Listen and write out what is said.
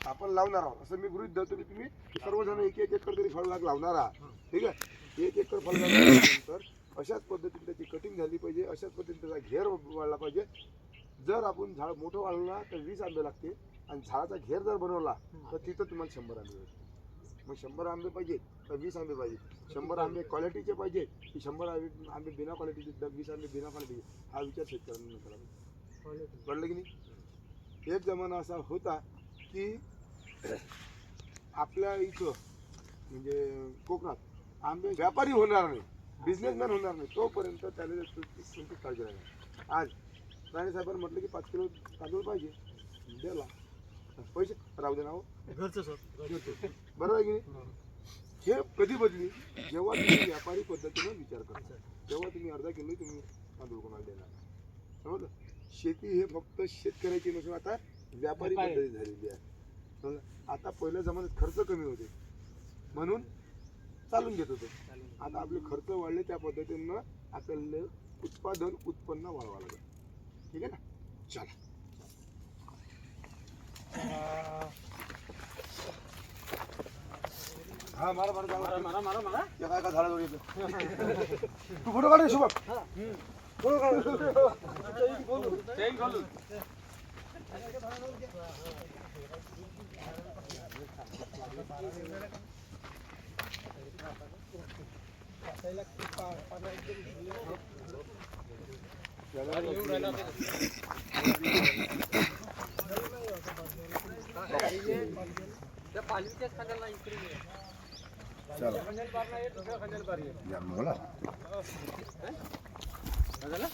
आपण लावणार आहोत असं मी गृहीत धरतो की तुम्ही सर्वजण एक एक एकर तरी फळबाग लावणार आहात. ठीक आहे. एक एकर फळबाग लावल्यानंतर अशाच पद्धतीने त्याची कटिंग झाली पाहिजे, अशाच पद्धतीने त्याचा घेर वाढला पाहिजे. जर आपण झाड मोठं वाढवला तर 20 आंबे लागते आणि झाडाचा घेर जर बनवला तर तिथं तुम्हाला 100 आंबे भेटतील. मग 100 आंबे पाहिजे तर 20 आंबे पाहिजे. 100 आंबे क्वालिटीचे पाहिजे की 100 आंबे बिना क्वालिटीचे, 20 आंबे बिना क्वालिटीचे, हा विचार शेतकऱ्यांना करावा. कळलं की नाही. एक जमाना असा होता की आपल्या इथं म्हणजे कोकणात आंबे व्यापारी होणार नाही, बिझनेसमॅन होणार नाही, तोपर्यंत त्याला कोणती काळजी राहणार. आज राणे साहेबांनी म्हटलं की 5 किलो तांदूळ पाहिजे, द्याला पैसे राहू दे ना हो, बरोबर आहे की नाही. हे कधी बदली, जेव्हा तुम्ही व्यापारी पद्धतीनं विचार करता तेव्हा तुम्ही अर्धा किलो तुम्ही तांदूळ कोणाला देणार. समजलं. शेती हे फक्त शेतकऱ्याची नसून आता व्यापारी पद्धती झालेली आहे. आता पहिल्या जमान्यात खर्च कमी होते म्हणून चालून घेत होतो. आता आपले खर्च वाढले, त्या पद्धतीनं आपल्याला उत्पन्न वाढवावं लागेल. ठीक आहे ना. चला हा मारा मारा मारा मारा मारा या काय का झाडाजवळ येतो. तू फोटो काढ रे शुभम. फोटो काढ. चेन खोलू. चलो